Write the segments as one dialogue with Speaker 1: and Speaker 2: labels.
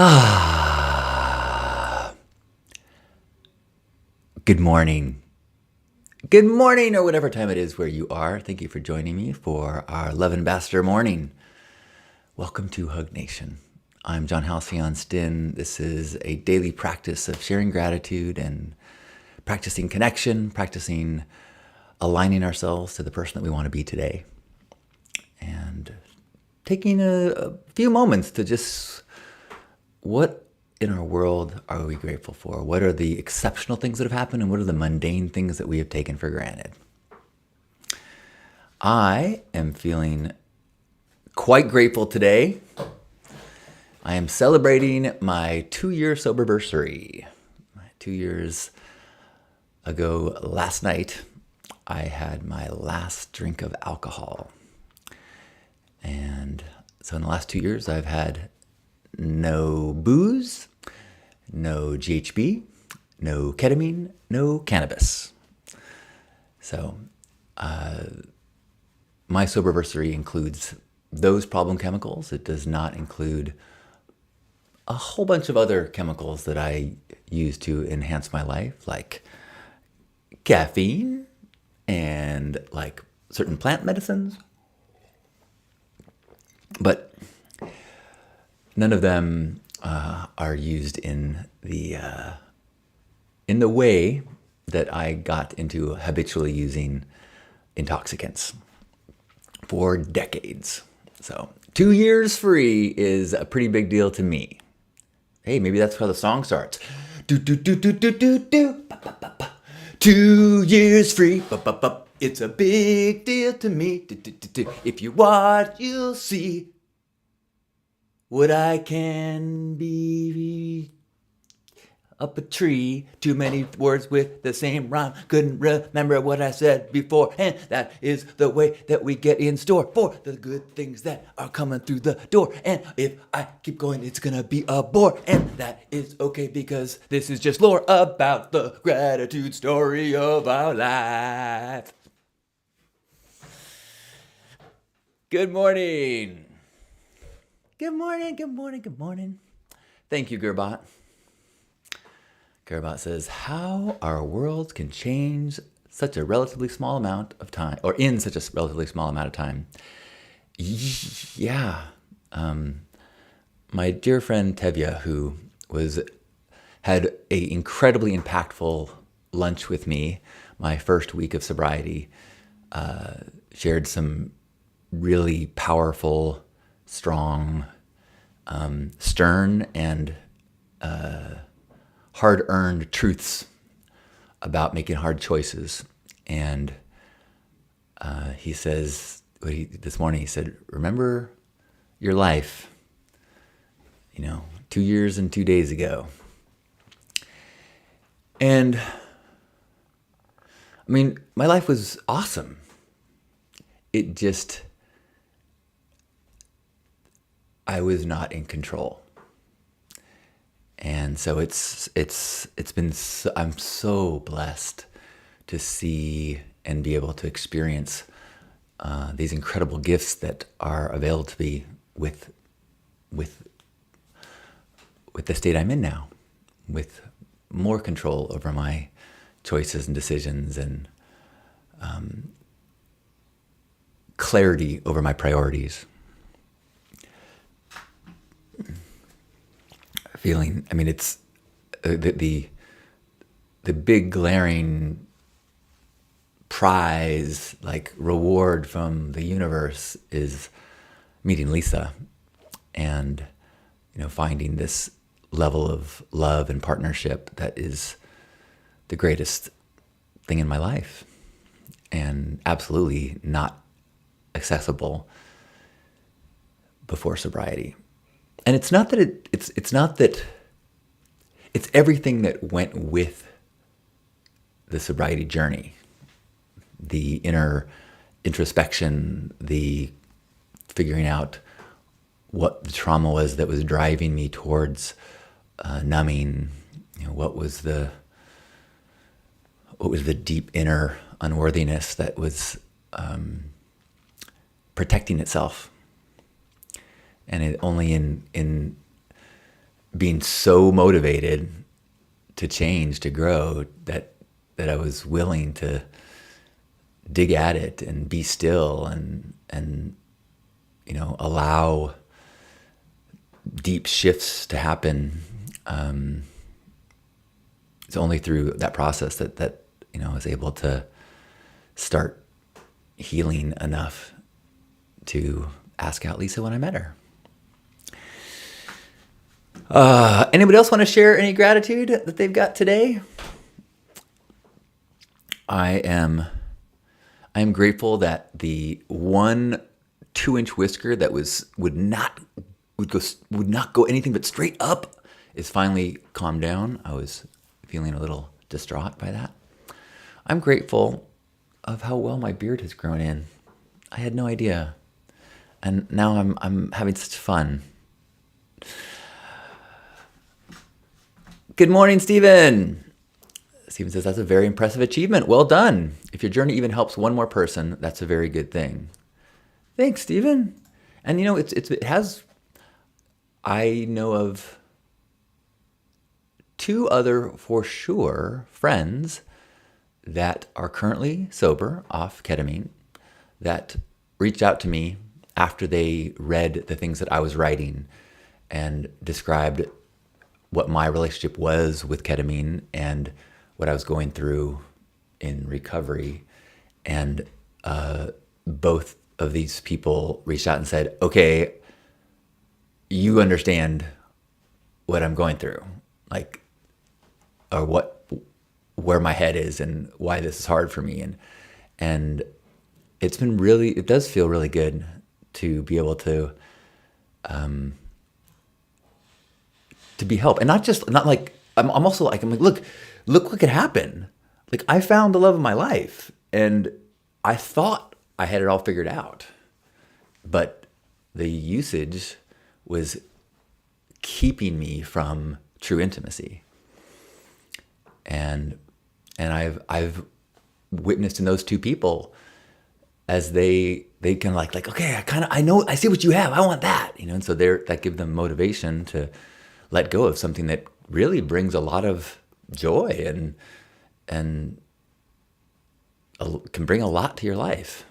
Speaker 1: Ah, good morning. Good morning, or whatever time it is where you are. Thank you for joining me for our Love Ambassador morning. Welcome to Hug Nation. I'm John Halcyon Stin. This is a daily practice of sharing gratitude and practicing connection, practicing aligning ourselves to the person that we want to be today. And taking a few moments to just, what in our world are we grateful for? What are the exceptional things that have happened, and what are the mundane things that we have taken for granted? I am feeling quite grateful today. I am celebrating my 2-year soberversary. 2 years ago last night, I had my last drink of alcohol. And so in the last 2 years, I've had no booze, no GHB, no ketamine, no cannabis. So my soberversary includes those problem chemicals. It does not include a whole bunch of other chemicals that I use to enhance my life, like caffeine and like certain plant medicines. But none of them are used in the way that I got into habitually using intoxicants for decades. So 2 years free is a pretty big deal to me. Hey, maybe that's how the song starts. Do do do do do do do. Ba, ba, ba, ba. 2 years free. Ba, ba, ba. It's a big deal to me. Do, do, do, do. If you watch, you'll see what I can be. Up a tree, too many words with the same rhyme. Couldn't remember what I said before, and that is the way that we get in store for the good things that are coming through the door. And if I keep going, it's gonna be a bore, and that is okay because this is just lore about the gratitude story of our life. Good morning. Good morning, good morning, good morning. Thank you, Gerbot. Gerbot says, how our worlds can change such a relatively small amount of time, or in such a relatively small amount of time. Yeah. My dear friend Tevya, who had a incredibly impactful lunch with me my first week of sobriety, shared some really powerful, strong, stern, and hard-earned truths about making hard choices. And he says, this morning he said, remember your life, 2 years and 2 days ago. And I mean, my life was awesome. It just, I was not in control. And so it's been, I'm so blessed to see and be able to experience these incredible gifts that are available to me with the state I'm in now, with more control over my choices and decisions, and clarity over my priorities. Feeling, I mean, it's the big glaring prize, like reward from the universe, is meeting Lisa and finding this level of love and partnership that is the greatest thing in my life, and absolutely not accessible before sobriety. And it's not that it's not that it's everything that went with the sobriety journey, the inner introspection, the figuring out what the trauma was that was driving me towards numbing. What was the deep inner unworthiness that was protecting itself. And it only in being so motivated to change, to grow, that I was willing to dig at it and be still and allow deep shifts to happen. It's only through that process that I was able to start healing enough to ask out Lisa when I met her. Anybody else want to share any gratitude that they've got today? I am grateful that the 1 2-inch whisker that would not go anything but straight up is finally calmed down. I was feeling a little distraught by that. I'm grateful of how well my beard has grown in. I had no idea, and now I'm having such fun. Good morning, Stephen. Stephen says, that's a very impressive achievement. Well done. If your journey even helps one more person, that's a very good thing. Thanks, Stephen. And it has, I know of 2 other, for sure, friends that are currently sober, off ketamine, that reached out to me after they read the things that I was writing and described what my relationship was with ketamine and what I was going through in recovery. And both of these people reached out and said, okay, you understand what I'm going through, or where my head is and why this is hard for me. And it does feel really good to be able to be helped. And not like, I'm also like, look what could happen. Like, I found the love of my life and I thought I had it all figured out, but the usage was keeping me from true intimacy. And I've witnessed in those 2 people as they kind of like, okay, I see what you have. I want that, and so that gives them motivation to let go of something that really brings a lot of joy and can bring a lot to your life,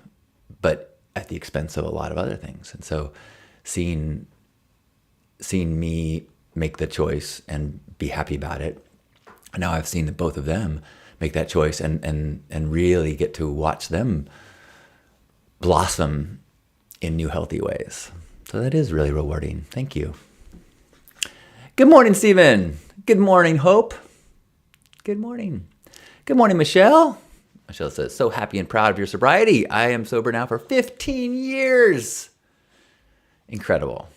Speaker 1: but at the expense of a lot of other things. And so seeing me make the choice and be happy about it, now I've seen both of them make that choice and really get to watch them blossom in new, healthy ways. So that is really rewarding. Thank you. Good morning, Stephen. Good morning, Hope. Good morning. Good morning, Michelle. Michelle says, so happy and proud of your sobriety. I am sober now for 15 years. Incredible.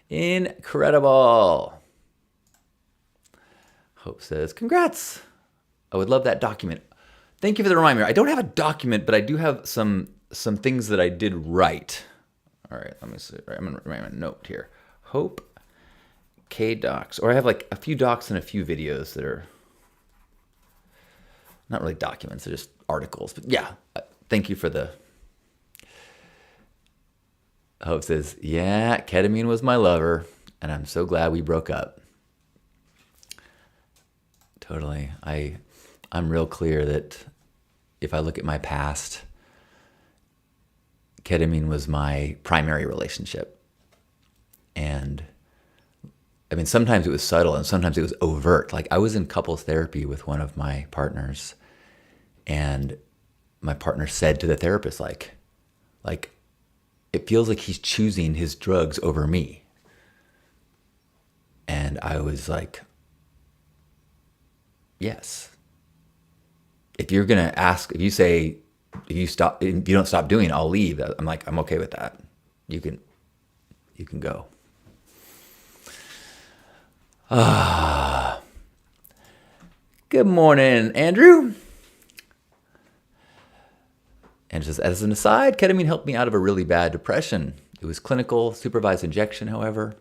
Speaker 1: Incredible. Hope says, congrats. I would love that document. Thank you for the reminder. I don't have a document, but I do have some things that I did write. All right, let me see. All right, I'm going to write a note here. Hope K docs, or I have like a few docs and a few videos that are not really documents, they're just articles. But yeah, thank you for the. Hope says, yeah, ketamine was my lover, and I'm so glad we broke up. Totally. I'm real clear that if I look at my past, ketamine was my primary relationship. And I mean, sometimes it was subtle and sometimes it was overt. Like, I was in couples therapy with one of my partners, and my partner said to the therapist, like, it feels like he's choosing his drugs over me. And I was like, yes. If you're going to ask, if you don't stop doing it, I'll leave. I'm like, I'm okay with that. You can go. Good morning, Andrew. And just as an aside, ketamine helped me out of a really bad depression. It was clinical, supervised injection, however.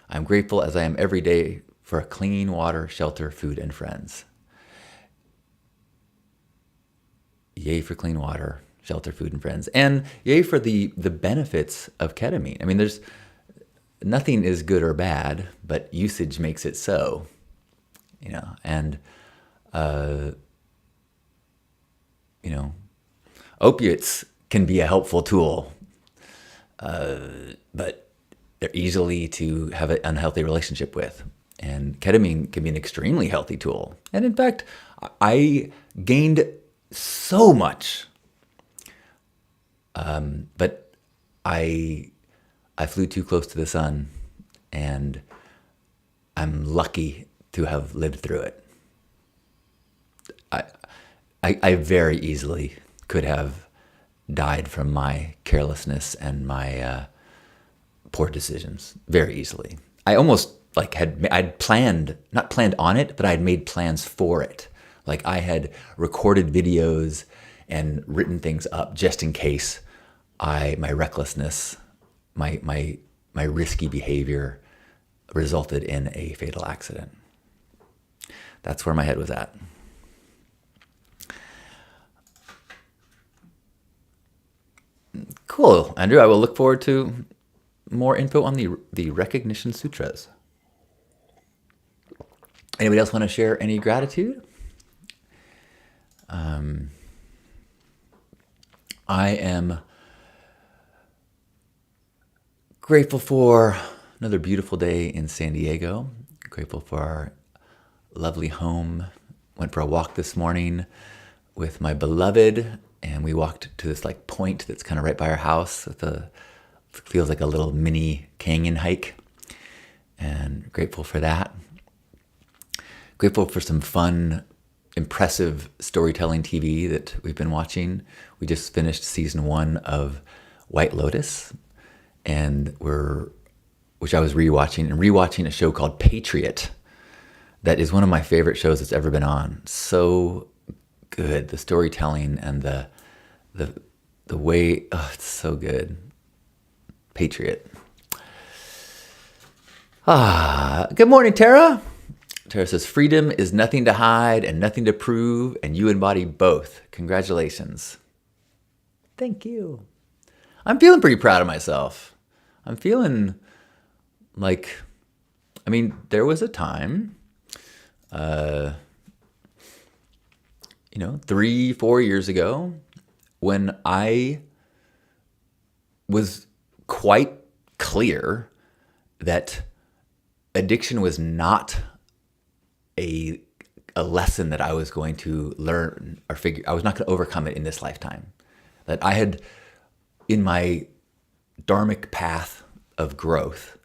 Speaker 1: I'm grateful as I am every day for clean water, shelter, food, and friends. Yay for clean water, shelter, food, and friends. And yay for the benefits of ketamine. I mean, nothing is good or bad, but usage makes it so, and, you know, opiates can be a helpful tool, but they're easily to have an unhealthy relationship with. And ketamine can be an extremely healthy tool. And in fact, I gained so much, but I flew too close to the sun, and I'm lucky to have lived through it. I very easily could have died from my carelessness and my poor decisions, very easily. I almost I'd planned, not planned on it, but I'd made plans for it. Like I had recorded videos and written things up just in case my recklessness, my risky behavior resulted in a fatal accident. That's where my head was at. Cool, Andrew. I will look forward to more info on the Recognition Sutras. Anybody else want to share any gratitude? I am grateful for another beautiful day in San Diego. Grateful for our lovely home. Went for a walk this morning with my beloved, and we walked to this point that's kind of right by our house. Feels like a little mini canyon hike, and grateful for that. Grateful for some fun, impressive storytelling TV that we've been watching. We just finished season 1 of White Lotus, which I was rewatching a show called Patriot. That is one of my favorite shows that's ever been on. So good, the storytelling and the way. Oh, it's so good. Patriot. Good morning, Tara. Tara says, freedom is nothing to hide and nothing to prove, and you embody both. Congratulations. Thank you. I'm feeling pretty proud of myself. I'm feeling like, there was a time, 3-4 years ago, when I was quite clear that addiction was not a lesson that I was going to learn or figure. I was not going to overcome it in this lifetime. That I had, in my dharmic path of growth,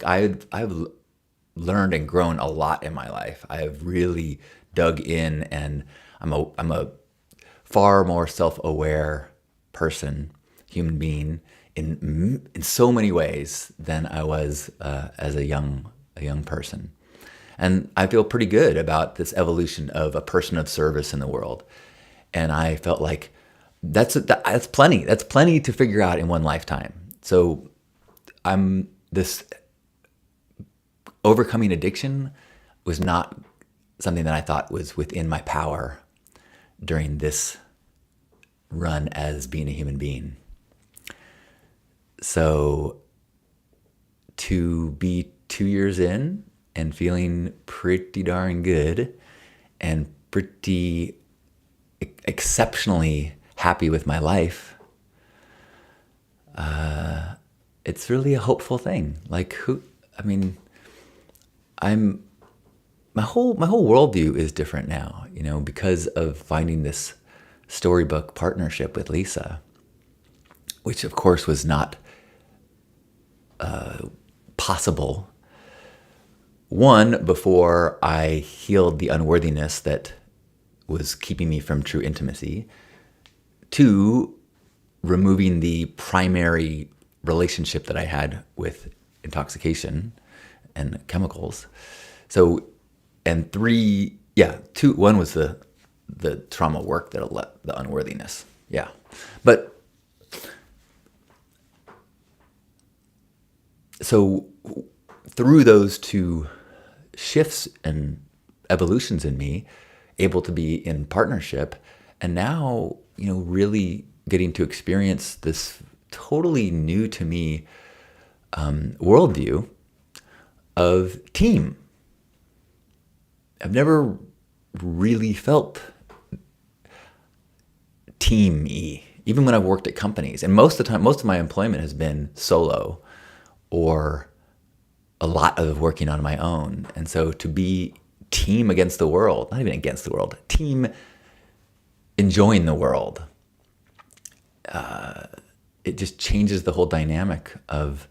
Speaker 1: I've learned and grown a lot in my life. I have really dug in, and I'm a far more self-aware person, human being, in so many ways than I was as a young person. And I feel pretty good about this evolution of a person of service in the world. And I felt like that's plenty. That's plenty to figure out in one lifetime. So this overcoming addiction was not something that I thought was within my power during this run as being a human being. So to be 2 years in and feeling pretty darn good and pretty exceptionally happy with my life, it's really a hopeful thing. My whole worldview is different now, because of finding this storybook partnership with Lisa, which of course was not possible. One, before I healed the unworthiness that was keeping me from true intimacy. Two, removing the primary relationship that I had with intoxication and chemicals. So, and three, one was the trauma work that the unworthiness. Yeah. But so through those two shifts and evolutions in me, able to be in partnership, and now, really getting to experience this totally new to me worldview of team. I've never really felt team-y, even when I've worked at companies. And most of the time, most of my employment has been solo or a lot of working on my own. And so to be team against the world, not even against the world, team enjoying the world, it just changes the whole dynamic of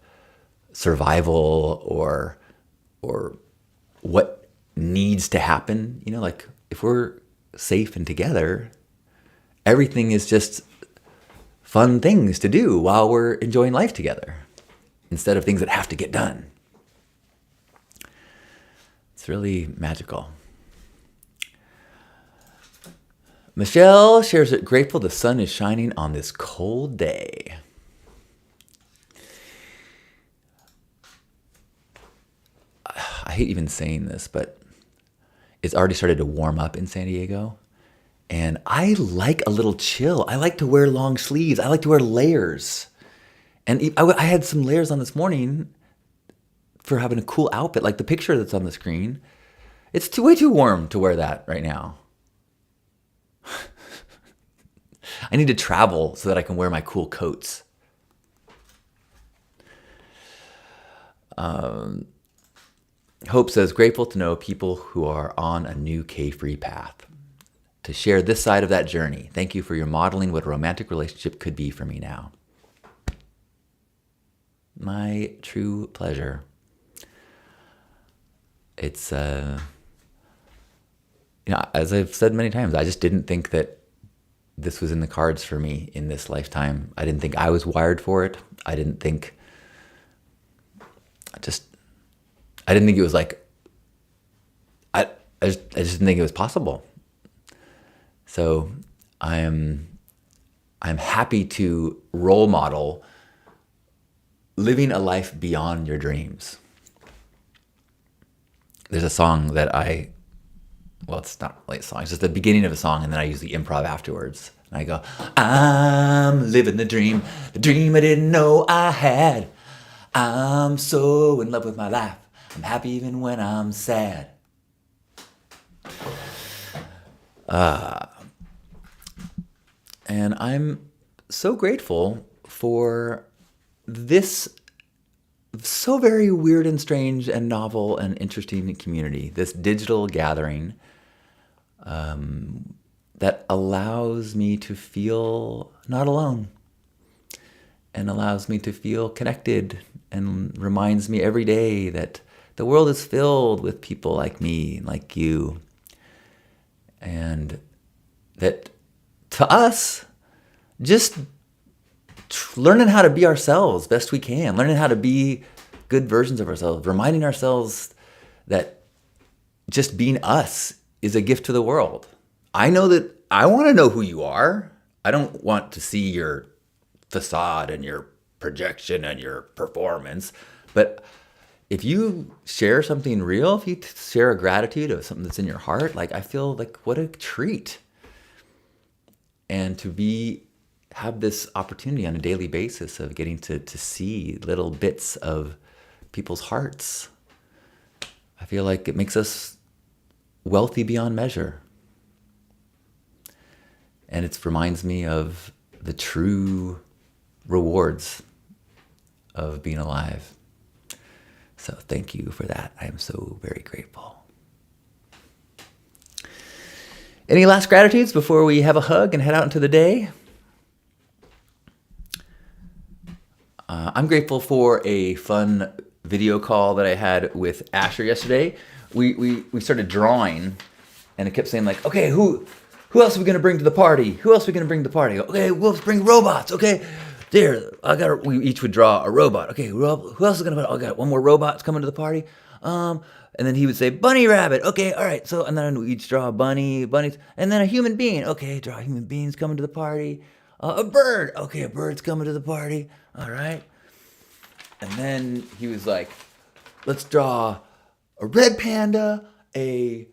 Speaker 1: survival or what needs to happen. You know, like if we're safe and together, everything is just fun things to do while we're enjoying life together instead of things that have to get done. It's really magical. Michelle shares it, grateful the sun is shining on this cold day. I hate even saying this, but it's already started to warm up in San Diego. And I like a little chill. I like to wear long sleeves. I like to wear layers. And I had some layers on this morning for having a cool outfit, like the picture that's on the screen. It's way too warm to wear that right now. I need to travel so that I can wear my cool coats. Hope says, grateful to know people who are on a new K-free path. To share this side of that journey. Thank you for your modeling what a romantic relationship could be for me now. My true pleasure. It's, as I've said many times, I just didn't think that this was in the cards for me in this lifetime. I didn't think I was wired for it. I didn't think it was like, I just didn't think it was possible. So I'm happy to role model living a life beyond your dreams. There's a song that it's not really a song, it's just the beginning of a song, and then I usually improv afterwards. And I go, I'm living the dream I didn't know I had. I'm so in love with my life. I'm happy even when I'm sad. And I'm so grateful for this so very weird and strange and novel and interesting community, this digital gathering that allows me to feel not alone and allows me to feel connected and reminds me every day that the world is filled with people like me and like you. And that to us, just learning how to be ourselves best we can, learning how to be good versions of ourselves, reminding ourselves that just being us is a gift to the world. I know that I want to know who you are. I don't want to see your facade and your projection and your performance. But if you share something real, if you share a gratitude of something that's in your heart, like I feel like what a treat. And to have this opportunity on a daily basis of getting to see little bits of people's hearts, I feel like it makes us wealthy beyond measure. And it reminds me of the true rewards of being alive. So thank you for that. I am so very grateful. Any last gratitudes before we have a hug and head out into the day? I'm grateful for a fun video call that I had with Asher yesterday. We started drawing, and it kept saying like, okay, who else are we gonna bring to the party? Who else are we gonna bring to the party? Okay, we'll bring robots. Okay, there, we each would draw a robot. Okay, who else is gonna? I got one more robot's coming to the party. And then he would say bunny rabbit. Okay, all right. So and then we each draw a bunnies, and then a human being. Okay, draw human beings coming to the party. A bird. Okay, a bird's coming to the party. All right. And then he was like, let's draw a red panda, a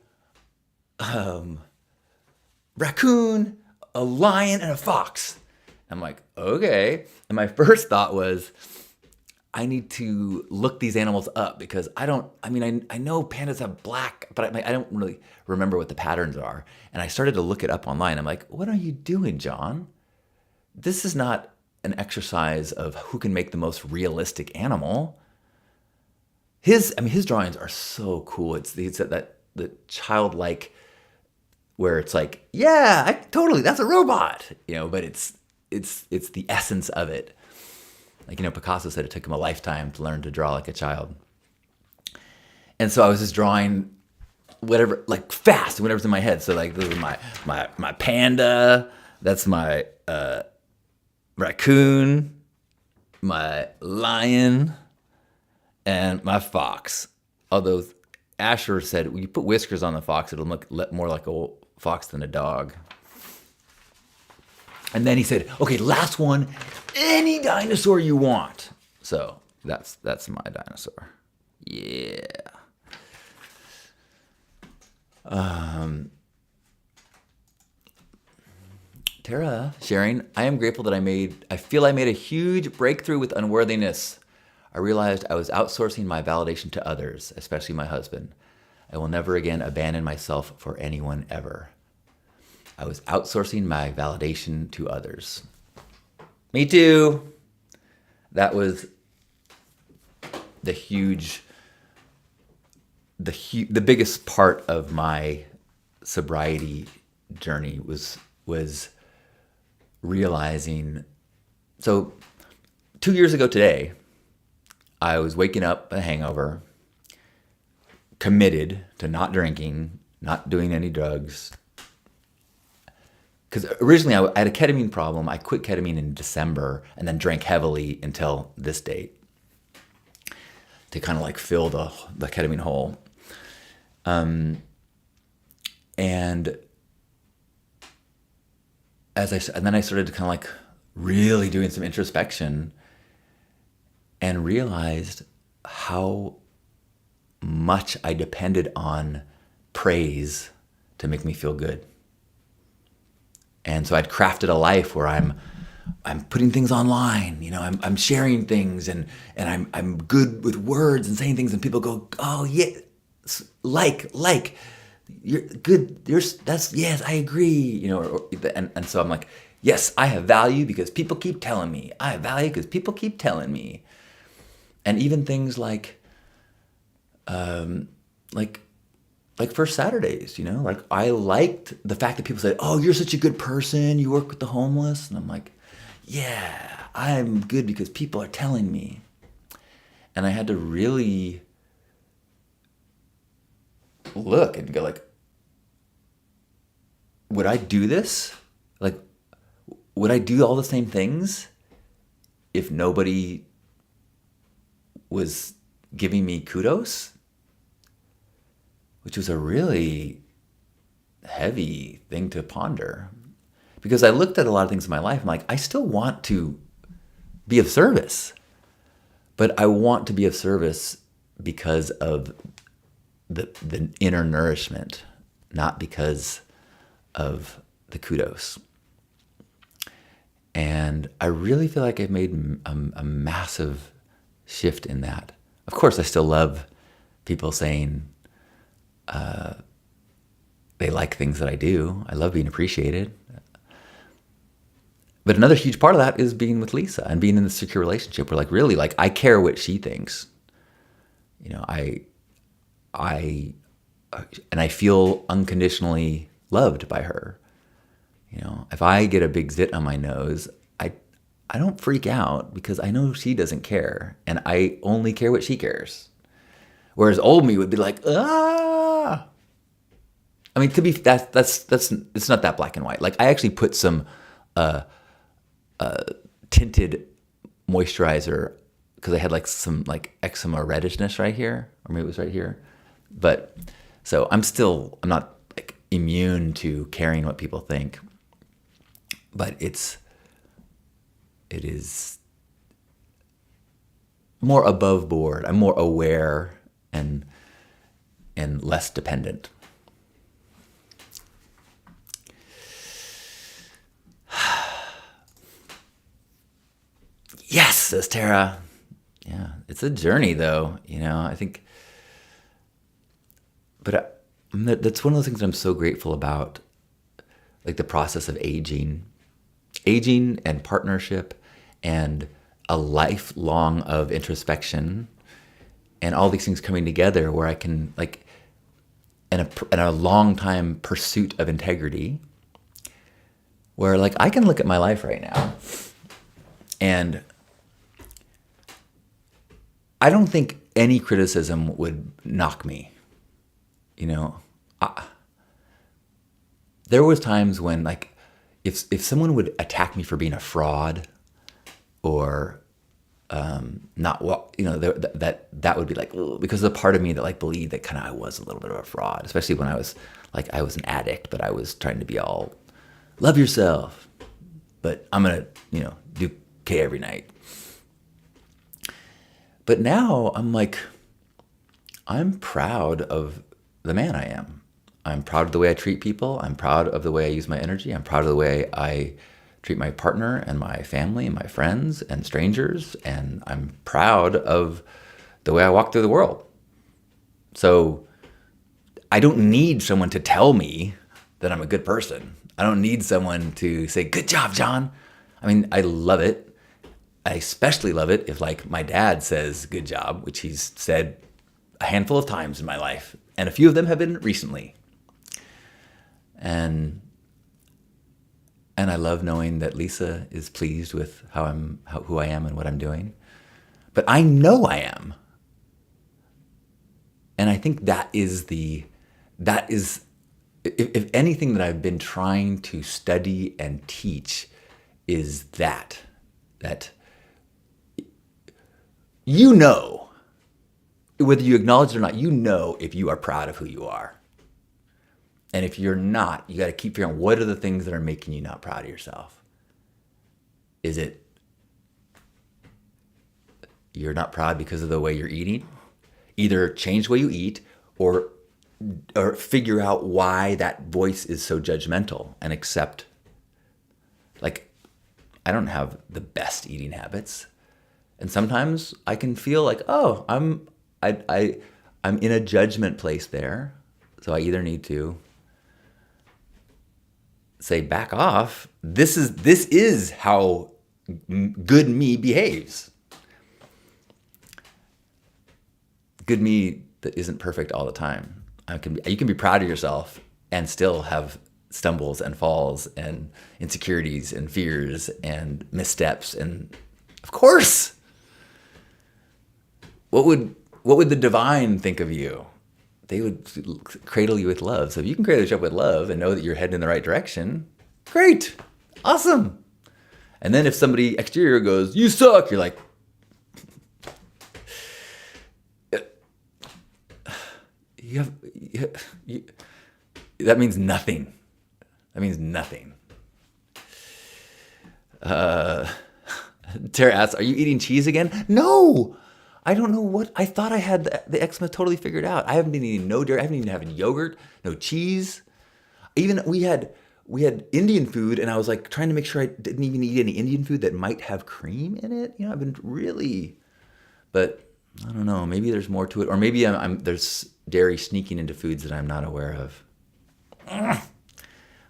Speaker 1: raccoon, a lion, and a fox. I'm like, okay. And my first thought was, I need to look these animals up because I know pandas have black, but I don't really remember what the patterns are. And I started to look it up online. I'm like, what are you doing, John? This is not an exercise of who can make the most realistic animal. His drawings are so cool. It's the childlike, where it's like, yeah, totally, that's a robot, but it's the essence of it. Like, Picasso said it took him a lifetime to learn to draw like a child. And so I was just drawing whatever, like fast, whatever's in my head. So like, this is my panda, that's my raccoon, my lion, and my fox. Although Asher said, when you put whiskers on the fox, it'll look more like a fox than a dog. And then he said, okay, last one, any dinosaur you want. So that's my dinosaur. Yeah. Tara sharing, I am grateful that I feel I made a huge breakthrough with unworthiness. I realized I was outsourcing my validation to others, especially my husband. I will never again abandon myself for anyone ever. I was outsourcing my validation to others. Me too. That was the biggest part of my sobriety journey was realizing. So 2 years ago today, I was waking up a hangover, committed to not drinking, not doing any drugs. Because originally I had a ketamine problem. I quit ketamine in December and then drank heavily until this date to kind of like fill the ketamine hole. And then I started to kind of like really doing some introspection and realized how much I depended on praise to make me feel good. And so I'd crafted a life where I'm putting things online, I'm sharing things and I'm good with words and saying things, and people go, oh yeah, like you're good. Yes, I agree, and so I'm like, yes, I have value because people keep telling me. I have value because people keep telling me. And even things like First Saturdays, like I liked the fact that people said, oh, you're such a good person, you work with the homeless. And I'm like, yeah, I'm good because people are telling me. And I had to really look and go like, would I do this? Like, would I do all the same things if nobody was giving me kudos? Which was a really heavy thing to ponder. Because I looked at a lot of things in my life, I'm like, I still want to be of service. But I want to be of service because of the inner nourishment, not because of the kudos. And I really feel like I've made a massive shift in that. Of course, I still love people saying they like things that I do. I love being appreciated. But another huge part of that is being with Lisa and being in this secure relationship where like really like I care what she thinks. I feel unconditionally loved by her. If I get a big zit on my nose, I don't freak out because I know she doesn't care and I only care what she cares. Whereas old me would be like, ah. I mean, to be that's it's not that black and white. Like I actually put some tinted moisturizer because I had like some like eczema reddishness right here, or maybe it was right here. But so I'm not like immune to caring what people think. But it is more above board. I'm more aware and less dependent. Yes, says Tara. Yeah, it's a journey though, I think, but that's one of those things that I'm so grateful about, like the process of aging and partnership and a lifelong of introspection and all these things coming together where I can like, and a long time pursuit of integrity where like I can look at my life right now and I don't think any criticism would knock me. There was times when like if someone would attack me for being a fraud or not well, that would be like, ugh, because there's a part of me that like believed that kind of I was a little bit of a fraud, especially when I was an addict, but I was trying to be all love yourself, but I'm gonna do okay every night. But now I'm like, I'm proud of the man I am. I'm proud of the way I treat people. I'm proud of the way I use my energy. I'm proud of the way I treat my partner and my family and my friends and strangers. And I'm proud of the way I walk through the world. So I don't need someone to tell me that I'm a good person. I don't need someone to say, good job, John. I mean, I love it. I especially love it if like my dad says good job, which he's said a handful of times in my life. And a few of them have been recently. And I love knowing that Lisa is pleased with who I am and what I'm doing. But I know I am. And I think that is if anything that I've been trying to study and teach is that whether you acknowledge it or not, if you are proud of who you are. And if you're not, you got to keep figuring out what are the things that are making you not proud of yourself. Is it you're not proud because of the way you're eating? Either change the way you eat or figure out why that voice is so judgmental and accept. Like, I don't have the best eating habits. And sometimes I can feel like, oh, I'm in a judgment place there. So I either need to say, back off. This is how good me behaves. Good me that isn't perfect all the time. You can be proud of yourself and still have stumbles and falls and insecurities and fears and missteps. And of course, what would the divine think of you? They would cradle you with love. So if you can cradle yourself with love and know that you're heading in the right direction, great, awesome. And then if somebody exterior goes, you suck, you're like, that means nothing. That means nothing. Tara asks, are you eating cheese again? No, I don't know what. I thought I had the eczema totally figured out. I haven't been eating no dairy. I haven't even had yogurt, no cheese. Even we had Indian food, and I was like trying to make sure I didn't even eat any Indian food that might have cream in it. I've been really, but I don't know. Maybe there's more to it, or maybe there's dairy sneaking into foods that I'm not aware of. I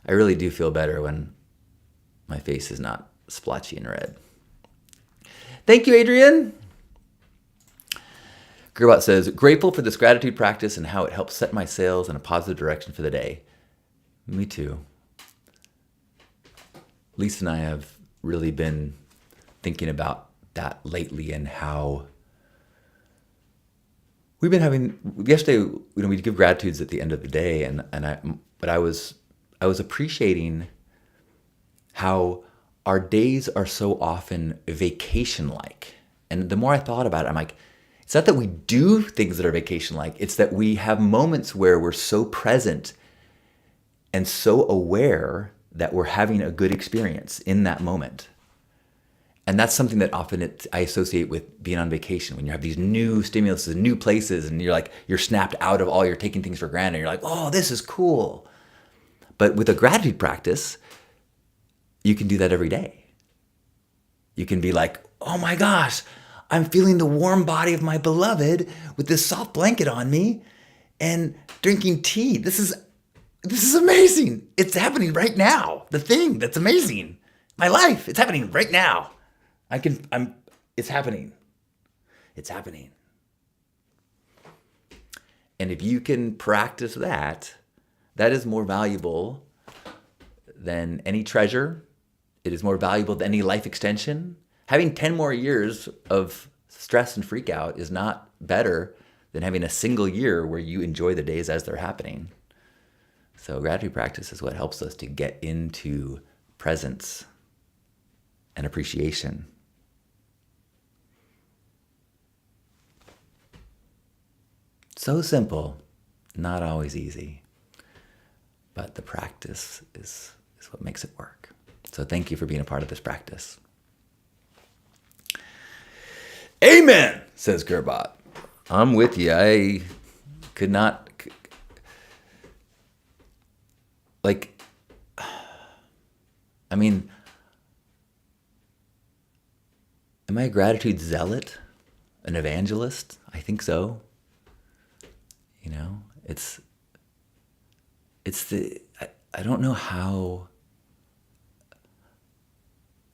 Speaker 1: really do feel better when my face is not splotchy and red. Thank you, Adrian. Gerbot says, grateful for this gratitude practice and how it helps set my sails in a positive direction for the day. Me too. Lisa and I have really been thinking about that lately and how we've been having, yesterday, we give gratitudes at the end of the day, but I was appreciating how our days are so often vacation-like. And the more I thought about it, I'm like, it's not that we do things that are vacation-like, it's that we have moments where we're so present and so aware that we're having a good experience in that moment. And that's something that often I associate with being on vacation, when you have these new stimuluses, new places, and you're snapped out of all, you're taking things for granted. You're like, oh, this is cool. But with a gratitude practice, you can do that every day. You can be like, oh my gosh, I'm feeling the warm body of my beloved with this soft blanket on me and drinking tea. This is amazing. It's happening right now. The thing that's amazing. My life, it's happening right now. It's happening. It's happening. And if you can practice that, that is more valuable than any treasure. It is more valuable than any life extension. Having 10 more years of stress and freak out is not better than having a single year where you enjoy the days as they're happening. So gratitude practice is what helps us to get into presence and appreciation. So simple, not always easy, but the practice is what makes it work. So thank you for being a part of this practice. Amen, says Gerbot. I'm with you. I could not, am I a gratitude zealot? An evangelist? I think so. I don't know how.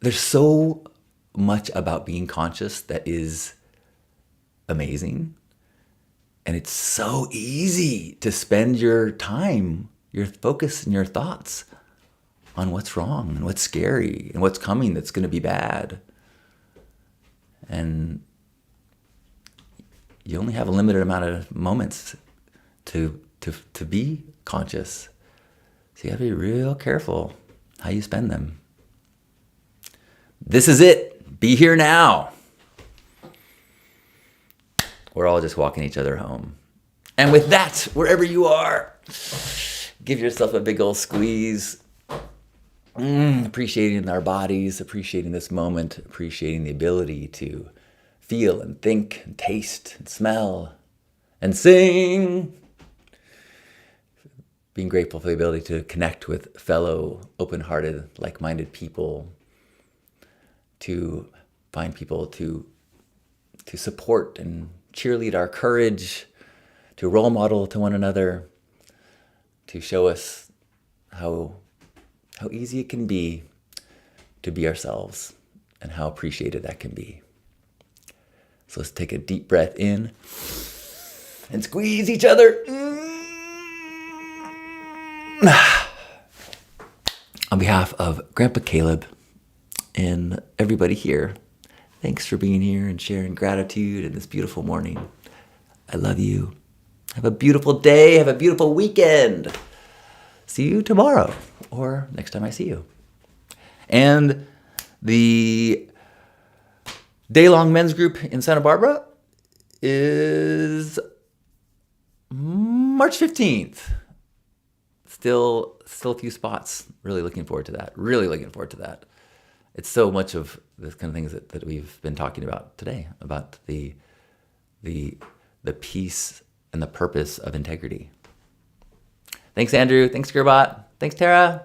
Speaker 1: There's so much about being conscious that is amazing. And it's so easy to spend your time, your focus and your thoughts on what's wrong and what's scary and what's coming that's going to be bad. And you only have a limited amount of moments to be conscious. So you have to be real careful how you spend them. This is it. Be here now. We're all just walking each other home. And with that, wherever you are, give yourself a big old squeeze. Appreciating our bodies, appreciating this moment, appreciating the ability to feel and think and taste and smell and sing. Being grateful for the ability to connect with fellow open-hearted, like-minded people, to find people to support and cheerlead our courage, to role model to one another, to show us how easy it can be to be ourselves and how appreciated that can be. So let's take a deep breath in and squeeze each other. On behalf of Grandpa Caleb and everybody here, thanks for being here and sharing gratitude in this beautiful morning. I love you. Have a beautiful day. Have a beautiful weekend. See you tomorrow or next time I see you. And the day-long men's group in Santa Barbara is March 15th. Still a few spots. Really looking forward to that. It's so much of the kind of things that we've been talking about today, about the peace and the purpose of integrity. Thanks, Andrew. Thanks, Gerbot. Thanks, Tara.